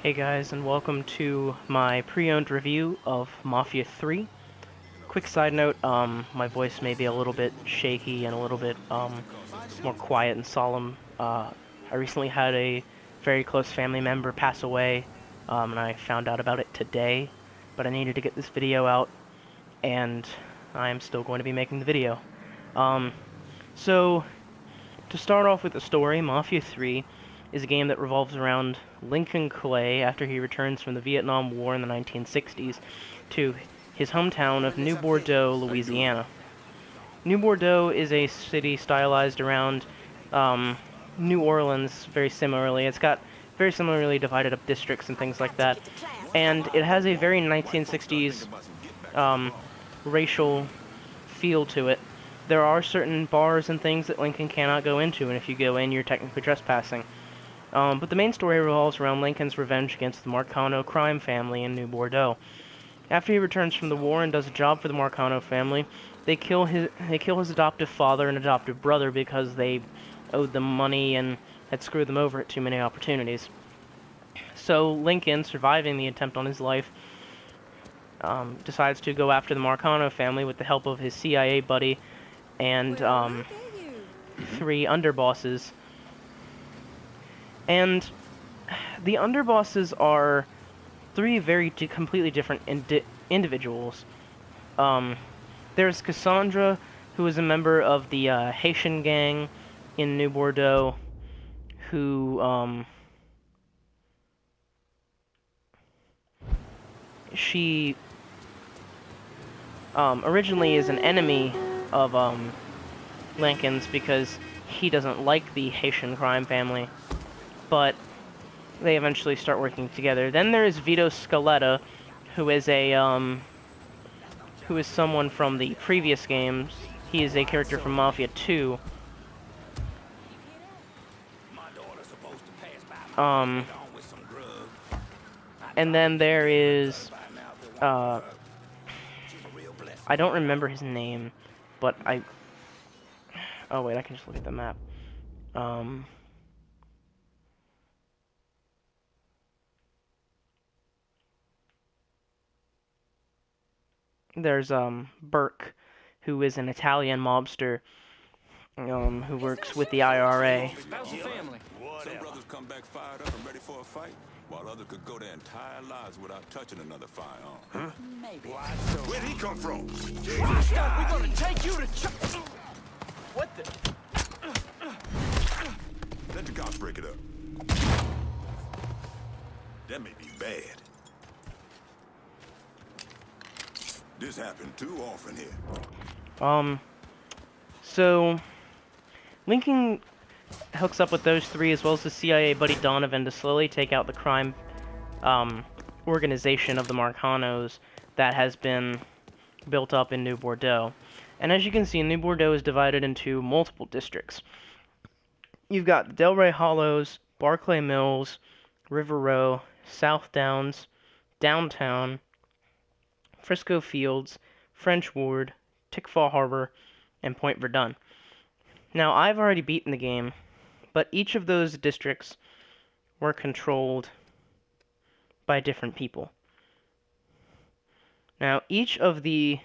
Hey guys, and welcome to my pre-owned review of Mafia 3. Quick side note, my voice may be a little bit shaky and a little bit, more quiet and solemn. I recently had a very close family member pass away, and I found out about it today, but I needed to get this video out, and I am still going to be making the video. Um, so, to start off with the story, Mafia 3 is a game that revolves around Lincoln Clay after he returns from the Vietnam War in the 1960s to his hometown of New Bordeaux, Louisiana. New Bordeaux is a city stylized around New Orleans very similarly. It's got very similarly divided up districts and things like that. And it has a very 1960s racial feel to it. There are certain bars and things that Lincoln cannot go into, and if you go in, you're technically trespassing. But the main story revolves around Lincoln's revenge against the Marcano crime family in New Bordeaux. After he returns from the war and does a job for the Marcano family, they kill his adoptive father and adoptive brother because they owed them money and had screwed them over at too many opportunities. So Lincoln, surviving the attempt on his life, decides to go after the Marcano family with the help of his CIA buddy and three underbosses. And the underbosses are three very completely different individuals. There's Cassandra, who is a member of the Haitian gang in New Bordeaux, who she originally is an enemy of Lincoln's because he doesn't like the Haitian crime family, but they eventually start working together. Then there is Vito Scaletta, who is someone from the previous games. He is a character from Mafia 2. And then there is I don't remember his name, but oh wait, I can just look at the map. There's Burke, who is an Italian mobster, who works with the IRA. Some brothers come back fired up and ready for a fight, while others could go their entire lives without touching another firearm. Huh? Maybe. Where'd he come from? We're gonna take you to What the? Let the cops break it up. That may be bad. This happened too often here. So Lincoln hooks up with those three as well as the CIA buddy Donovan to slowly take out the crime organization of the Marcanos that has been built up in New Bordeaux. And as you can see, New Bordeaux is divided into multiple districts. You've got Delray Hollows, Barclay Mills, River Row, South Downs, Downtown, Frisco Fields, French Ward, Tickfaw Harbor, and Point Verdun. Now, I've already beaten the game, but each of those districts were controlled by different people. Now, each of the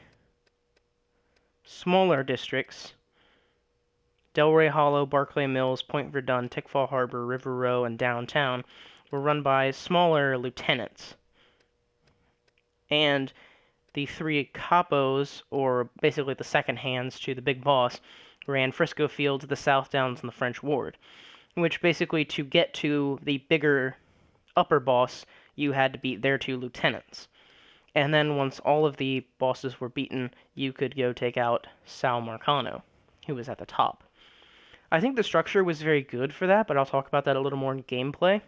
smaller districts, Delray Hollow, Barclay Mills, Point Verdun, Tickfaw Harbor, River Row, and Downtown, were run by smaller lieutenants. And the three capos, or basically the second hands to the big boss, ran Frisco Fields, the South Downs, and the French Ward, which basically to get to the bigger upper boss, you had to beat their two lieutenants. And then once all of the bosses were beaten, you could go take out Sal Marcano, who was at the top. I think the structure was very good for that, but I'll talk about that a little more in gameplay.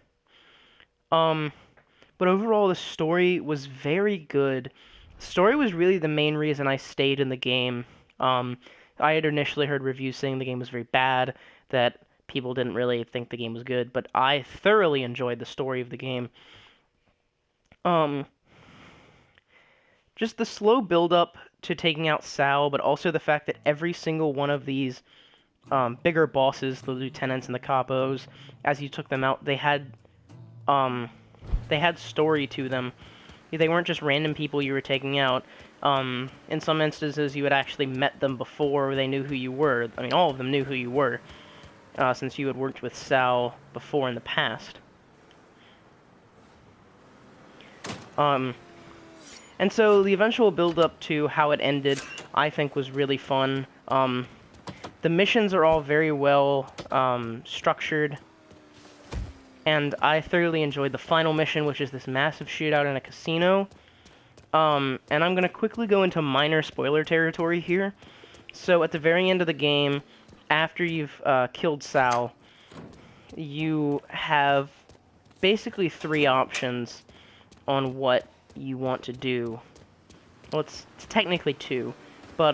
But overall, the story was very good. The story was really the main reason I stayed in the game. I had initially heard reviews saying the game was very bad, that people didn't really think the game was good, but I thoroughly enjoyed the story of the game. Just the slow build-up to taking out Sal, but also the fact that every single one of these bigger bosses, the lieutenants and the capos, as you took them out, they had they had story to them. They weren't just random people you were taking out. In some instances, you had actually met them before, they knew who you were. I mean, all of them knew who you were, since you had worked with Sal before in the past. And so the eventual build-up to how it ended, I think, was really fun. The missions are all very well structured, and I thoroughly enjoyed the final mission, which is this massive shootout in a casino. And I'm going to quickly go into minor spoiler territory here. So at the very end of the game, after you've killed Sal, you have basically 3 options on what you want to do. Well, it's technically 2, but,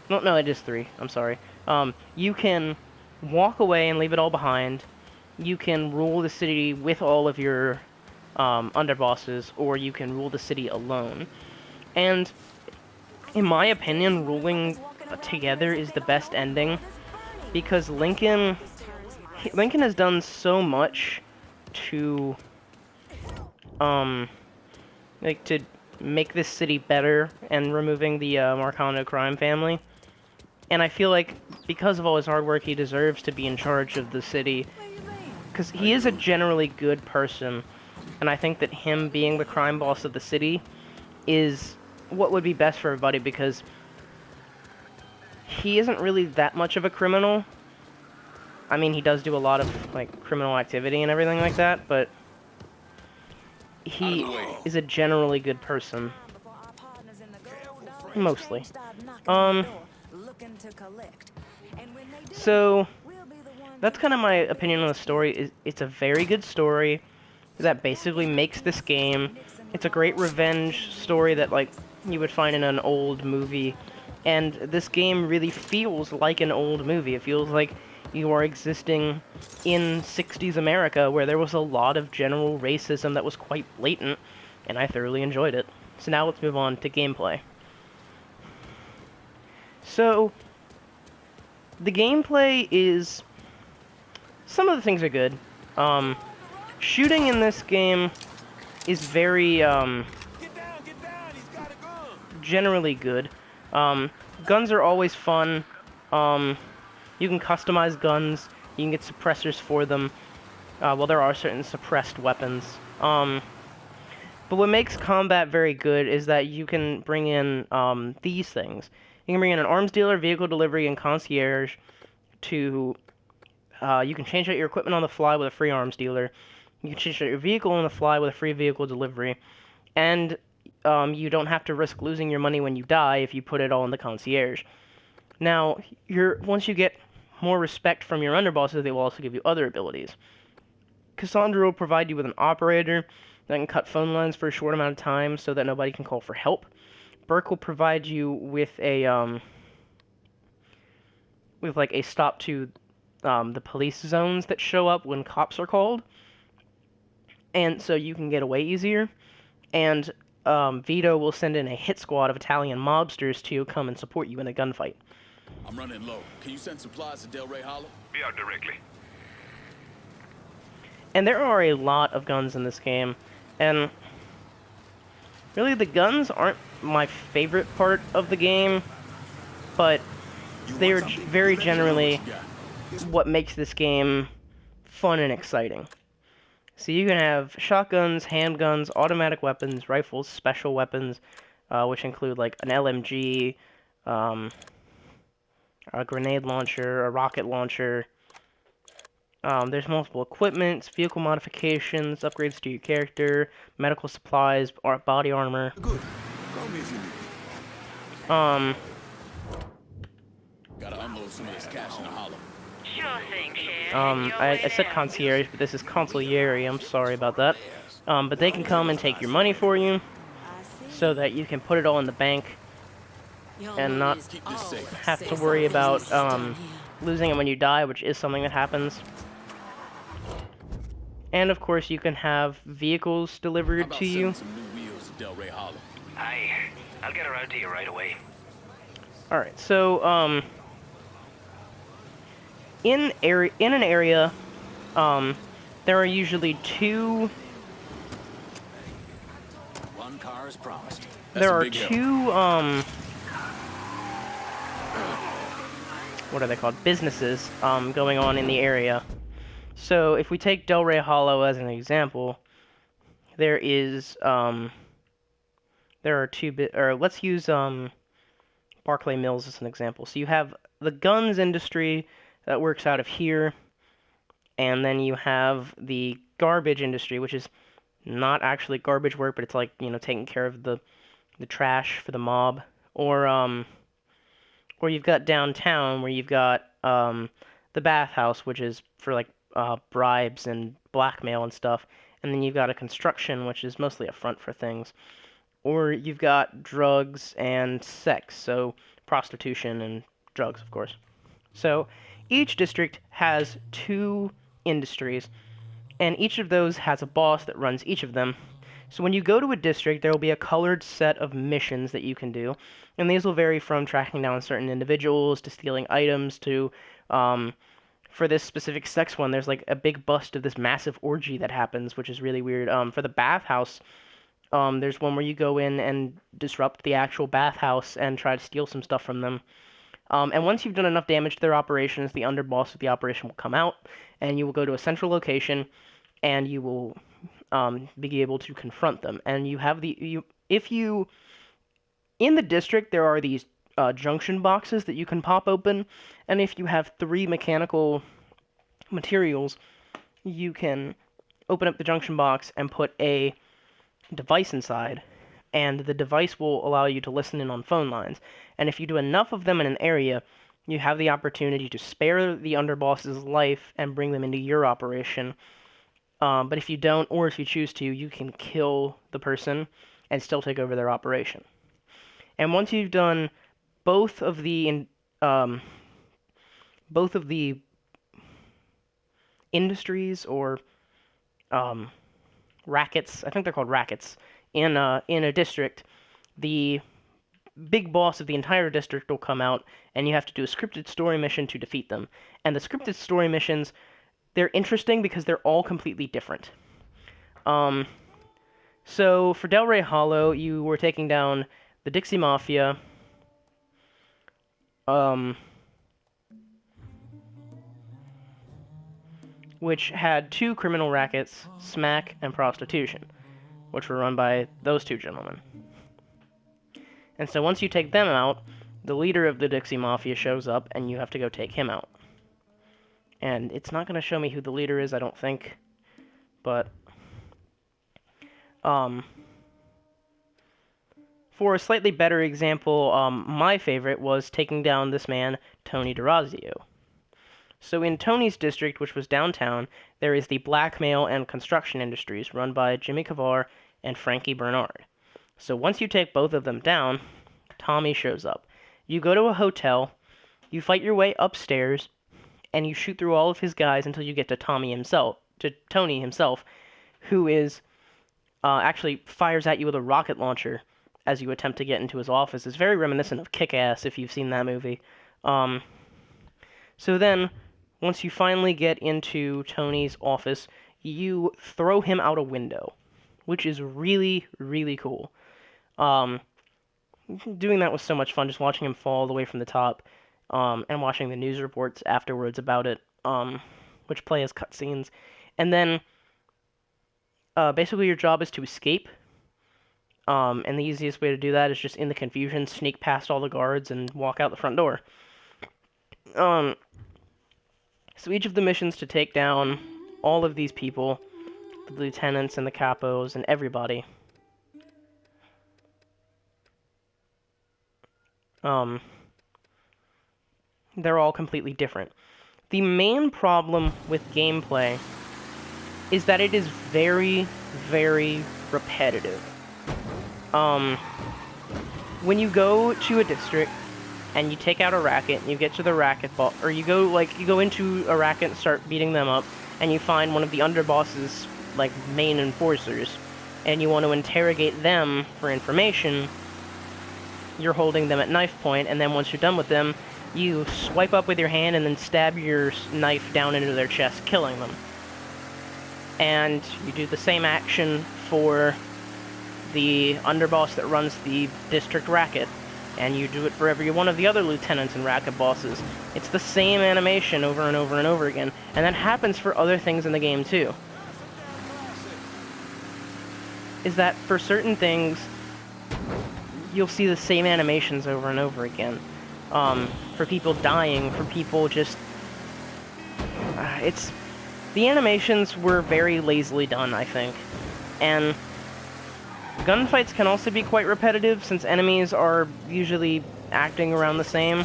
no, it is 3, I'm sorry. You can walk away and leave it all behind. You can rule the city with all of your underbosses, or you can rule the city alone. And in my opinion, ruling together is the best ending, because Lincoln has done so much to to make this city better and removing the Marcano crime family. And I feel like because of all his hard work, he deserves to be in charge of the city, because he is a generally good person. And I think that him being the crime boss of the city is what would be best for everybody, because he isn't really that much of a criminal. I mean, he does do a lot of, like, criminal activity and everything like that, but he is a generally good person. Mostly. So, that's kind of my opinion on the story. It's a very good story that basically makes this game. It's a great revenge story that, like, you would find in an old movie. And this game really feels like an old movie. It feels like you are existing in 60s America, where there was a lot of general racism that was quite blatant, and I thoroughly enjoyed it. So now let's move on to gameplay. So, the gameplay is... some of the things are good. Shooting in this game is very, generally good. Guns are always fun. You can customize guns. You can get suppressors for them. Well, there are certain suppressed weapons. But what makes combat very good is that you can bring in these things. You can bring in an arms dealer, vehicle delivery, and concierge to... you can change out your equipment on the fly with a free arms dealer. You can change out your vehicle on the fly with a free vehicle delivery. And you don't have to risk losing your money when you die if you put it all in the concierge. Now, once you get more respect from your underbosses, they will also give you other abilities. Cassandra will provide you with an operator that can cut phone lines for a short amount of time so that nobody can call for help. Burke will provide you with a stop to the police zones that show up when cops are called, and so you can get away easier. And Vito will send in a hit squad of Italian mobsters to come and support you in a gunfight. I'm running low. Can you send supplies to Del Rey Hollow? Be out directly. And there are a lot of guns in this game, and really the guns aren't my favorite part of the game, but they are very generally what makes this game fun and exciting. So you can have shotguns, handguns, automatic weapons, rifles, special weapons, which include like an LMG, a grenade launcher, a rocket launcher. There's multiple equipments, vehicle modifications, upgrades to your character, medical supplies, body armor. Good. Call me if you need me. Gotta unload some of this cash in the hollow. Sure thing, Sheriff. I said concierge, but this is consigliere. I'm sorry about that. But they can come and take your money for you, so that you can put it all in the bank and not have to worry about losing it when you die, which is something that happens. And of course, you can have vehicles delivered to you. Some new wheels to Del Rey Hollow. Aye, I'll get around to you right away. Alright, so, in an area, there are usually two. One car is promised. That's There a are big hill. two. What are they called? Businesses going on in the area. So if we take Delray Hollow as an example, there is there are or let's use Barclay Mills as an example. So you have the guns industry that works out of here, and then you have the garbage industry, which is not actually garbage work, but it's like, you know, taking care of the trash for the mob, or you've got downtown where you've got the bathhouse, which is for like bribes and blackmail and stuff, and then you've got a construction, which is mostly a front for things, or you've got drugs and sex, so prostitution and drugs, of course. So each district has two industries, and each of those has a boss that runs each of them. So when you go to a district, there will be a colored set of missions that you can do, and these will vary from tracking down certain individuals to stealing items to, for this specific sex one, there's like a big bust of this massive orgy that happens, which is really weird. For the bathhouse, there's one where you go in and disrupt the actual bathhouse and try to steal some stuff from them. And once you've done enough damage to their operations, the underboss of the operation will come out, and you will go to a central location, and you will be able to confront them. And you have in the district, there are these junction boxes that you can pop open, and if you have 3 mechanical materials, you can open up the junction box and put a device inside, and the device will allow you to listen in on phone lines. And if you do enough of them in an area, you have the opportunity to spare the underboss's life and bring them into your operation. But if you don't, or if you choose to, you can kill the person and still take over their operation. And once you've done both of the industries or rackets, I think they're called rackets, in a district, the big boss of the entire district will come out, and you have to do a scripted story mission to defeat them. And the scripted story missions, they're interesting because they're all completely different. So for Delray Hollow, you were taking down the Dixie Mafia, which had 2 criminal rackets, smack and prostitution, which were run by those 2 gentlemen. And so once you take them out, the leader of the Dixie Mafia shows up, and you have to go take him out. And it's not going to show me who the leader is, I don't think. But, for a slightly better example, my favorite was taking down this man, Tony DeRazio. So in Tony's district, which was downtown, there is the blackmail and construction industries run by Jimmy Cavar and Frankie Bernard. So once you take both of them down, Tommy shows up. You go to a hotel, you fight your way upstairs, and you shoot through all of his guys until you get to Tony himself, who is actually fires at you with a rocket launcher as you attempt to get into his office. It's very reminiscent of Kick-Ass, if you've seen that movie. So then, once you finally get into Tony's office, you throw him out a window, which is really, really cool. Doing that was so much fun, just watching him fall all the way from the top, and watching the news reports afterwards about it, which play as cutscenes. And then, basically your job is to escape, and the easiest way to do that is just in the confusion, sneak past all the guards and walk out the front door. So each of the missions to take down all of these people, the lieutenants and the capos and everybody, they're all completely different. The main problem with gameplay is that it is very, very repetitive. When you go to a district and you take out a racket, and you get to the racket ball, or you go into a racket and start beating them up, and you find one of the underboss's main enforcers, and you want to interrogate them for information, you're holding them at knife point, and then once you're done with them, you swipe up with your hand and then stab your knife down into their chest, killing them. and you do the same action for the underboss that runs the district racket, and you do it for every one of the other lieutenants and racket bosses. It's the same animation over and over and over again, and that happens for other things in the game too. Is that for certain things, you'll see the same animations over and over again. For people dying, for people just... the animations were very lazily done, I think. And gunfights can also be quite repetitive, since enemies are usually acting around the same.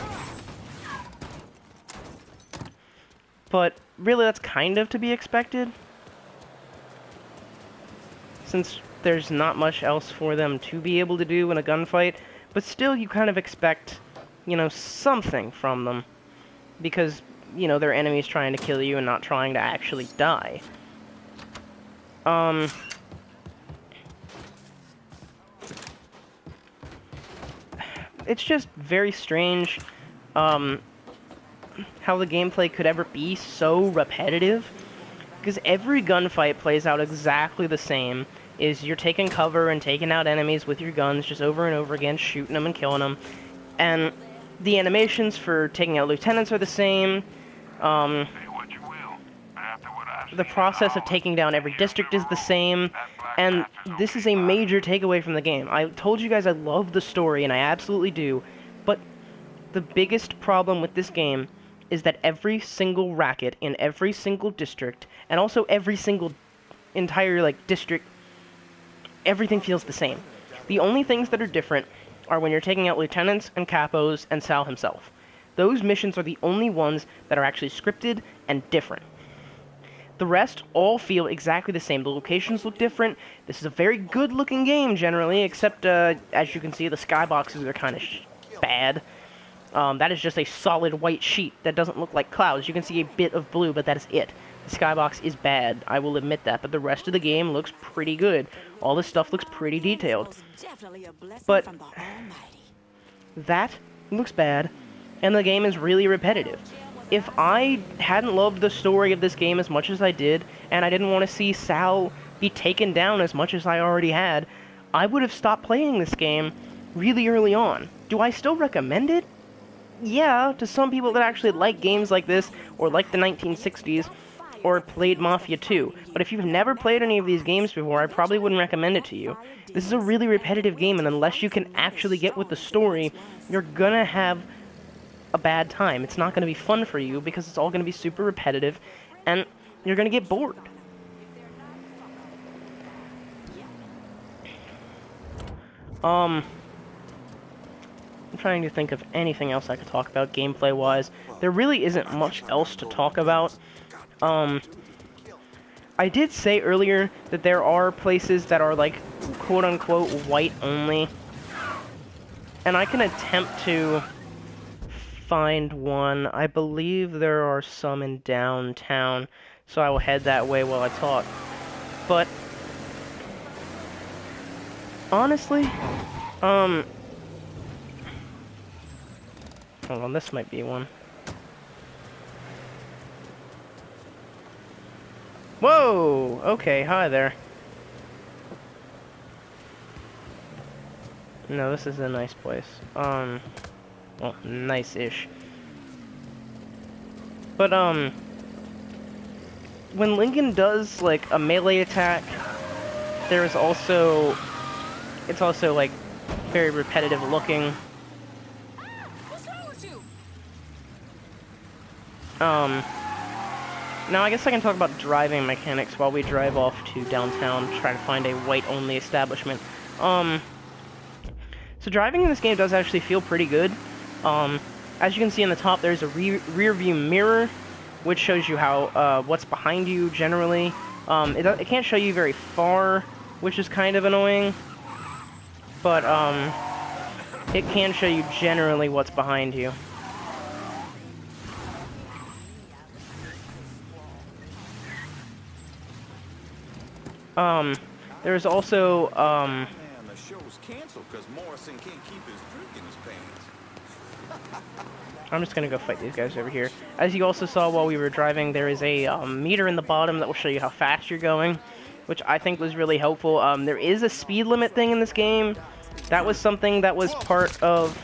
But really, that's kind of to be expected, since there's not much else for them to be able to do in a gunfight. But still, you kind of expect, you know, something from them, because, you know, they're enemies trying to kill you and not trying to actually die. It's just very strange, how the gameplay could ever be so repetitive, because every gunfight plays out exactly the same. Is you're taking cover and taking out enemies with your guns just over and over again, shooting them and killing them. And the animations for taking out lieutenants are the same. The process of taking down every district is the same. And this is a major takeaway from the game. I told you guys I love the story, and I absolutely do. But the biggest problem with this game is that every single racket in every single district, and also every single entire, like, district, everything feels the same. The only things that are different are when you're taking out lieutenants and capos and Sal himself. Those missions are the only ones that are actually scripted and different. The rest all feel exactly the same. The locations look different. This is a very good-looking game, generally, except, as you can see, the skyboxes are kind of bad. That is just a solid white sheet that doesn't look like clouds. You can see a bit of blue, but that is it. The skybox is bad, I will admit that, but the rest of the game looks pretty good. All this stuff looks pretty detailed. But that looks bad, and the game is really repetitive. If I hadn't loved the story of this game as much as I did, and I didn't want to see Sal be taken down as much as I already had, I would have stopped playing this game really early on. Do I still recommend it? Yeah, to some people that actually like games like this, or like the 1960s, or played Mafia 2. But if you've never played any of these games before, I probably wouldn't recommend it to you. This is a really repetitive game, and unless you can actually get with the story, you're gonna have a bad time. It's not gonna be fun for you, because it's all gonna be super repetitive, and you're gonna get bored. I'm trying to think of anything else I could talk about gameplay-wise. There really isn't much else to talk about. I did say earlier that there are places that are, like, quote-unquote white only. And I can attempt to find one. I believe there are some in downtown, so I will head that way while I talk. But honestly, hold on, this might be one. Whoa! Okay, hi there. No, this is a nice place. Well, nice-ish. But, when Lincoln does, like, a melee attack, there is also... It's also, like, very repetitive looking. What's wrong with you? Now I guess I can talk about driving mechanics while we drive off to downtown to try to find a white-only establishment. So driving in this game does actually feel pretty good. As you can see in the top, there's a rear view mirror, which shows you how, what's behind you generally. It can't show you very far, which is kind of annoying. But, it can show you generally what's behind you. There's also, Man, the show's canceled because Morrison can't keep his drink in his pants. I'm just gonna go fight these guys over here. As you also saw while we were driving, there is a meter in the bottom that will show you how fast you're going, which I think was really helpful. There is a speed limit thing in this game. That was something that was part of...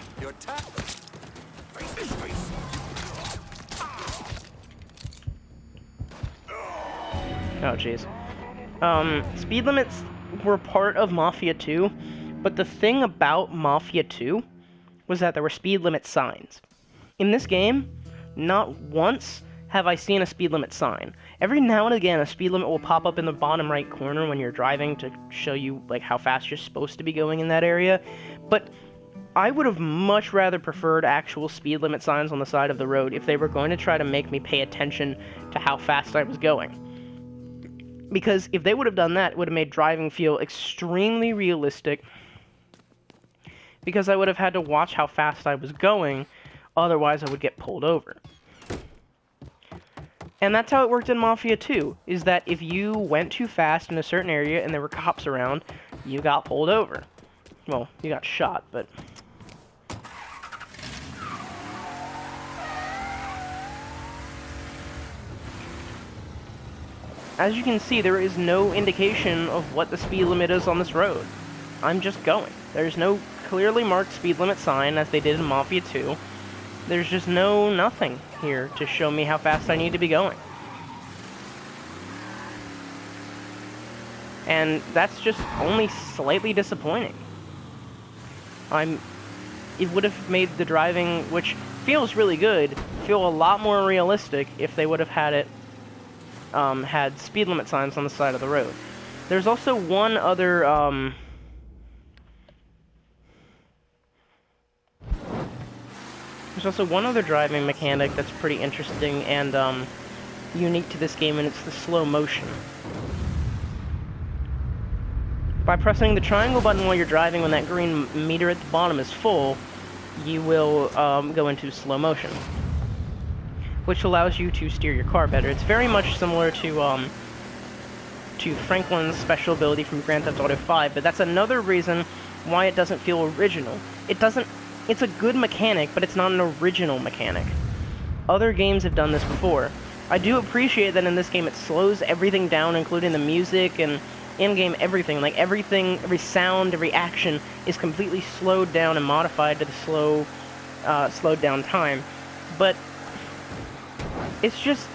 Oh, jeez. Speed limits were part of Mafia 2, but the thing about Mafia 2 was that there were speed limit signs. In this game, not once have I seen a speed limit sign. Every now and again, a speed limit will pop up in the bottom right corner when you're driving to show you like how fast you're supposed to be going in that area, but I would have much rather preferred actual speed limit signs on the side of the road if they were going to try to make me pay attention to how fast I was going. Because if they would have done that, it would have made driving feel extremely realistic, because I would have had to watch how fast I was going, otherwise I would get pulled over. And that's how it worked in Mafia 2, is that if you went too fast in a certain area and there were cops around, you got pulled over. Well, you got shot, but... As you can see, there is no indication of what the speed limit is on this road. I'm just going. There's no clearly marked speed limit sign, as they did in Mafia 2. There's just nothing here to show me how fast I need to be going. And that's just only slightly disappointing. It would have made the driving, which feels really good, feel a lot more realistic if they would have had it, had speed limit signs on the side of the road. There's also one other, There's also one other driving mechanic that's pretty interesting and unique to this game, and it's the slow motion. By pressing the triangle button while you're driving when that green meter at the bottom is full, you will go into slow motion, which allows you to steer your car better. It's very much similar to Franklin's special ability from Grand Theft Auto 5, but that's another reason why it doesn't feel original. It's a good mechanic, but it's not an original mechanic. Other games have done this before. I do appreciate that in this game it slows everything down, including the music and in-game everything. Like everything, every sound, every action is completely slowed down and modified to the slowed down time. But it's just,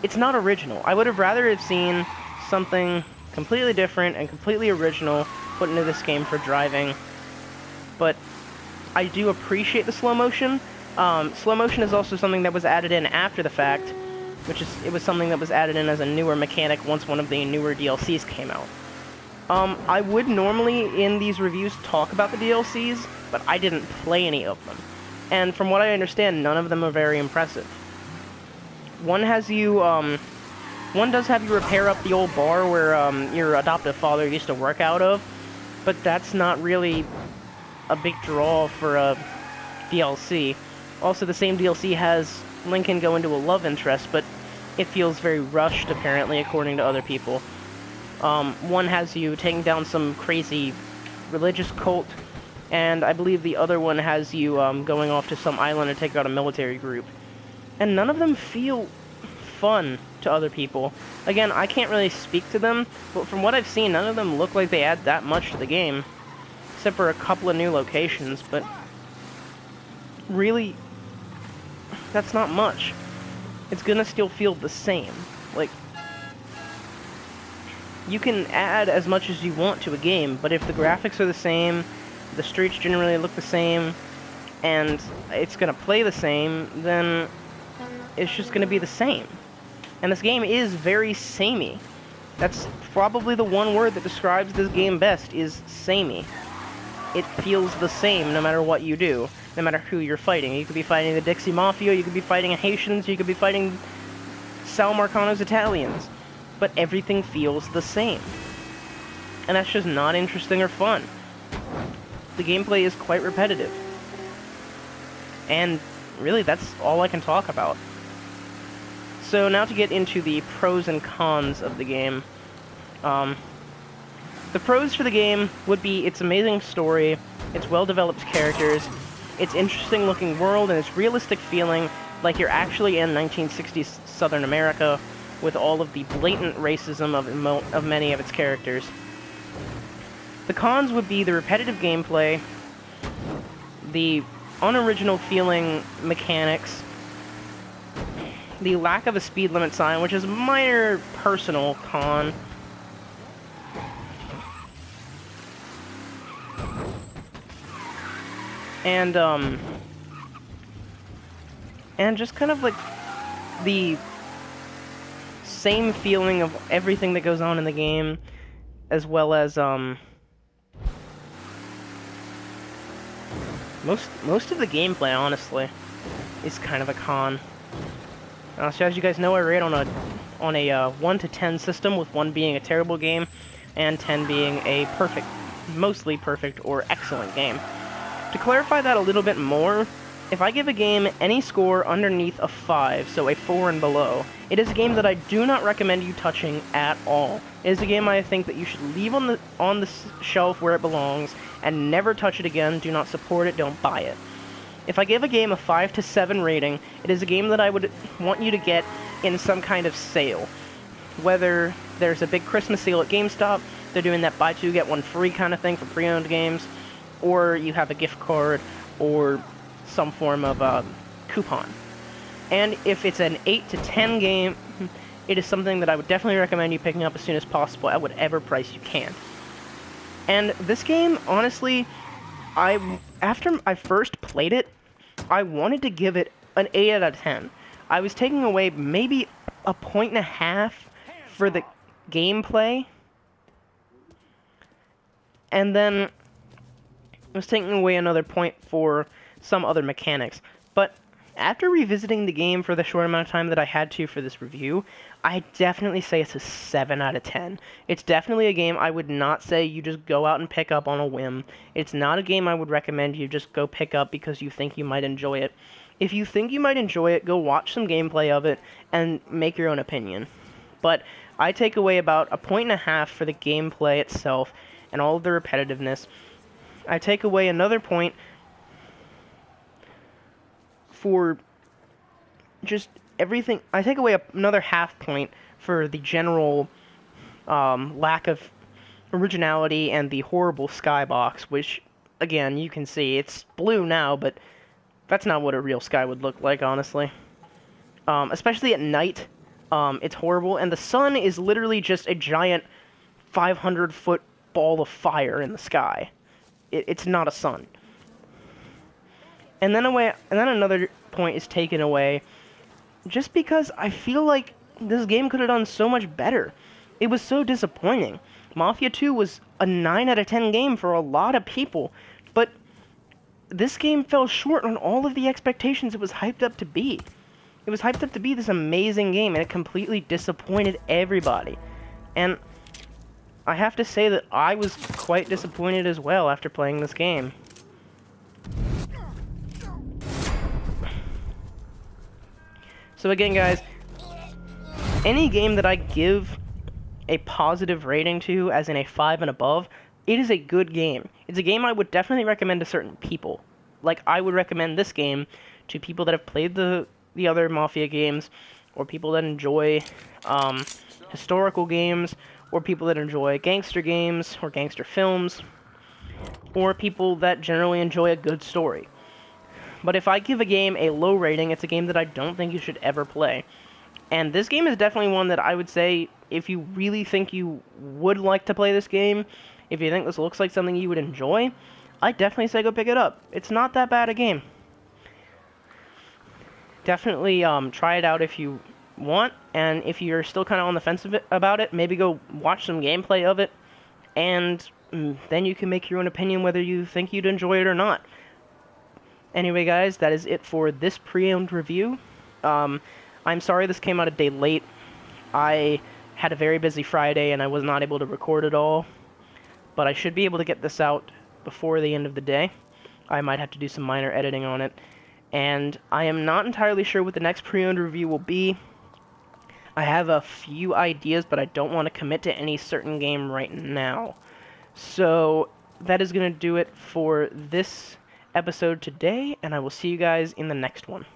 it's not original. I would have rather have seen something completely different and completely original put into this game for driving. But I do appreciate the slow motion. Slow motion is also something that was added in after the fact, it was something that was added in as a newer mechanic once one of the newer DLCs came out. I would normally in these reviews talk about the DLCs, but I didn't play any of them. And from what I understand, none of them are very impressive. One does have you repair up the old bar where your adoptive father used to work out of, but that's not really a big draw for a DLC. Also, the same DLC has Lincoln go into a love interest, but it feels very rushed, apparently, according to other people. One has you taking down some crazy religious cult, and I believe the other one has you going off to some island to take out a military group. And none of them feel fun to other people. Again, I can't really speak to them, but from what I've seen, none of them look like they add that much to the game, except for a couple of new locations, but really, that's not much. It's gonna still feel the same. Like, you can add as much as you want to a game, but if the graphics are the same, the streets generally look the same, and it's gonna play the same, then it's just gonna be the same. And this game is very samey. That's probably the one word that describes this game best, is samey. It feels the same no matter what you do, no matter who you're fighting. You could be fighting the Dixie Mafia, you could be fighting Haitians, you could be fighting Sal Marcano's Italians. But everything feels the same. And that's just not interesting or fun. The gameplay is quite repetitive. And really, that's all I can talk about. So now to get into the pros and cons of the game. The pros for the game would be its amazing story, its well-developed characters, its interesting looking world and its realistic feeling, like you're actually in 1960s Southern America, with all of the blatant racism of many of its characters. The cons would be the repetitive gameplay, the unoriginal feeling mechanics, the lack of a speed limit sign, which is a minor personal con, and just kind of like the same feeling of everything that goes on in the game, as well as most of the gameplay, honestly, is kind of a con. So as you guys know, I rate on a 1 to 10 system, with 1 being a terrible game and 10 being a perfect, mostly perfect or excellent game. To clarify that a little bit more, if I give a game any score underneath a 5, so a 4 and below, it is a game that I do not recommend you touching at all. It is a game I think that you should leave on the shelf where it belongs and never touch it again. Do not support it, don't buy it. If I give a game a 5 to 7 rating, it is a game that I would want you to get in some kind of sale. Whether there's a big Christmas sale at GameStop, they're doing that buy 2 get 1 free kind of thing for pre-owned games, or you have a gift card, or some form of coupon. And if it's an 8 to 10 game, it is something that I would definitely recommend you picking up as soon as possible at whatever price you can. And this game, honestly, after I first played it, I wanted to give it an 8 out of 10. I was taking away maybe a 1.5 for the gameplay, and then I was taking away another point for some other mechanics. But after revisiting the game for the short amount of time that I had to for this review, I definitely say it's a 7 out of 10. It's definitely a game I would not say you just go out and pick up on a whim. It's not a game I would recommend you just go pick up because you think you might enjoy it. If you think you might enjoy it, go watch some gameplay of it and make your own opinion. But I take away about a 1.5 for the gameplay itself and all of the repetitiveness. I take away another point for just everything. I take away another half point for the general lack of originality and the horrible skybox, which, again, you can see it's blue now, but that's not what a real sky would look like, honestly. Especially at night, it's horrible, and the sun is literally just a giant 500-foot ball of fire in the sky. It's not a sun. And then another point is taken away just because I feel like this game could have done so much better. It was so disappointing. Mafia 2 was a 9 out of 10 game for a lot of people, but this game fell short on all of the expectations it was hyped up to be. It was hyped up to be this amazing game, and it completely disappointed everybody. And I have to say that I was quite disappointed as well after playing this game. So again, guys, any game that I give a positive rating to, as in a 5 and above, it is a good game. It's a game I would definitely recommend to certain people. Like, I would recommend this game to people that have played the other Mafia games, or people that enjoy historical games, or people that enjoy gangster games, or gangster films, or people that generally enjoy a good story. But if I give a game a low rating, it's a game that I don't think you should ever play. And this game is definitely one that I would say, if you really think you would like to play this game, if you think this looks like something you would enjoy, I'd definitely say go pick it up. It's not that bad a game. Definitely try it out if you want, and if you're still kind of on the fence about it, maybe go watch some gameplay of it, and then you can make your own opinion whether you think you'd enjoy it or not. Anyway, guys, that is it for this pre-owned review. I'm sorry this came out a day late. I had a very busy Friday, and I was not able to record it all, but I should be able to get this out before the end of the day. I might have to do some minor editing on it, and I am not entirely sure what the next pre-owned review will be. I have a few ideas, but I don't want to commit to any certain game right now. So that is going to do it for this episode today, and I will see you guys in the next one.